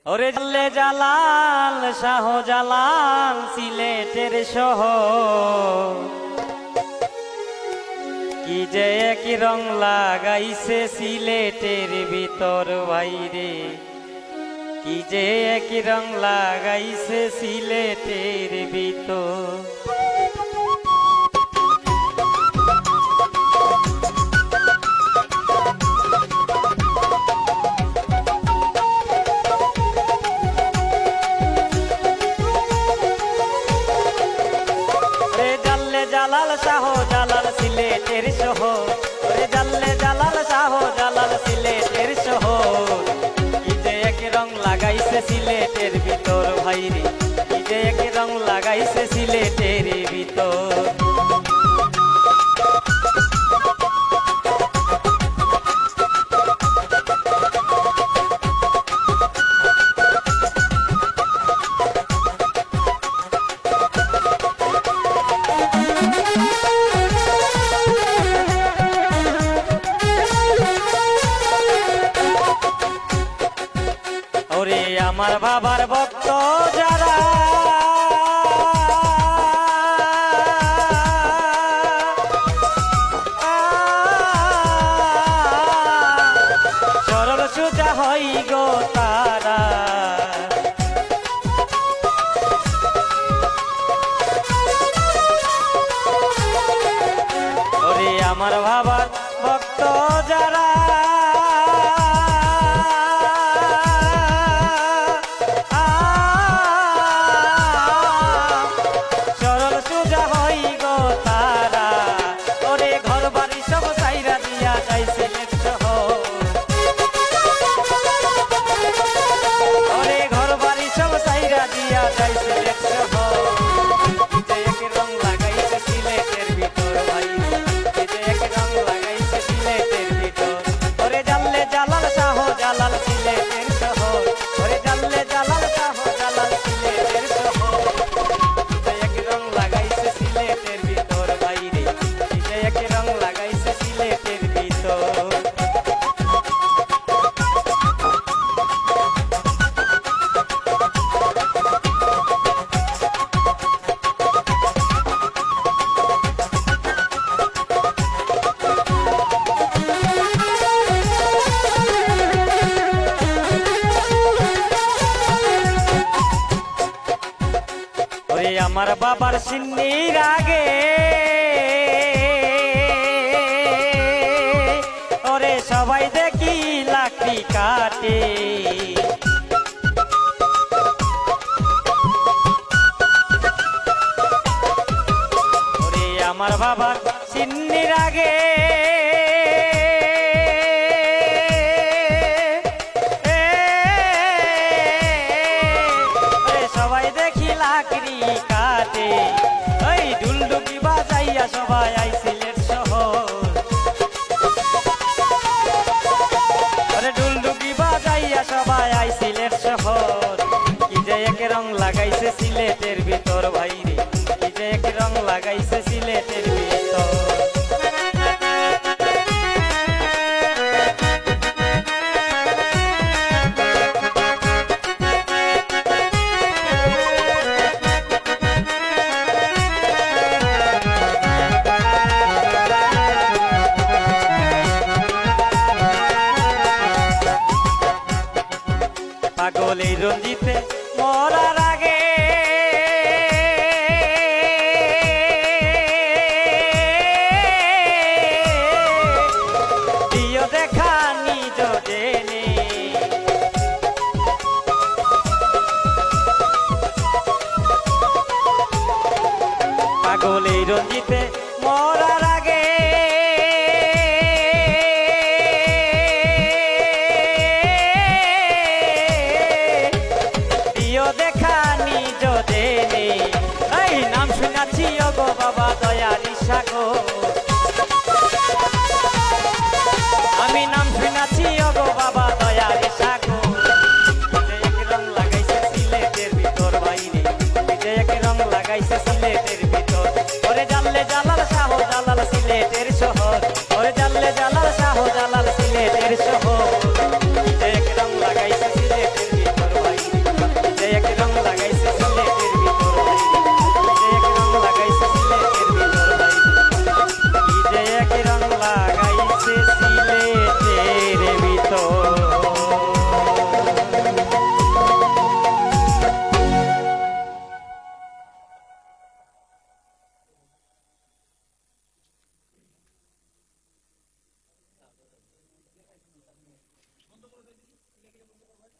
ওরে জাল্লে জালাল শাহ জালাল সিলেটের শহর কি যে এক রং লাগাইছে সিলেটের ভিতর বাইরে কি যে এক রং লাগাইছে সিলেটের ভিতর জালাল শাহ জালাল সিলেটের শহর ওরে জাল্লে জালাল শাহ জালাল সিলেটের শহর কি যে এক রং লাগাইছে সিলেটের ভিতর ভাইরে কি যে এক রং লাগাইছে সিলেটের ভিতর আমার বাবার ভক্ত যারা সরল সোজা হই গো তারা ওরে আমার বাবার ভক্ত যারা আমার বাবার সিন্নির আগে ওরে সবাই দেখি লাকড়ি কাটে ওরে আমার বাবার সিন্নির আগে সবাই দেখি লাকড়ি কাটে ওই ঢুলঢুকি বাজাইয়া সবাই আই সিলেট শহর আরে ঢুলঢুকি বাজাইয়া সবাই আই সিলেট শহর কি যে এক রং লাগাইছে সিলেটের ভিতর ভাইরে কি যে এক রং লাগাইছে সিলেটের ভিতর পাগলে রঞ্জিতে মরার আগে দিও দেখা নিজ জেনে পাগলে রঞ্জিতে মরার আগে দেখা নিজ দেনে এই নাম শুনাছি গো বাবা দয়ারি সাগর আমি নাম শুনাছি গো বাবা দয়ারি সাগর এক রং লাগাইছে সিলেটের ভিতর বাইরে এক রং লাগাইছে সিলেটের ভিতর ওরে জাল্লে জালাল শাহ জালাল সিলেটের শহর ওরে জাল্লে জালাল শাহ জালাল সিলেটের শহর এক রং লাগাইছে সিলেটের ভিতর বাইরে করে দিই, লিখে বন্ধ করবেন।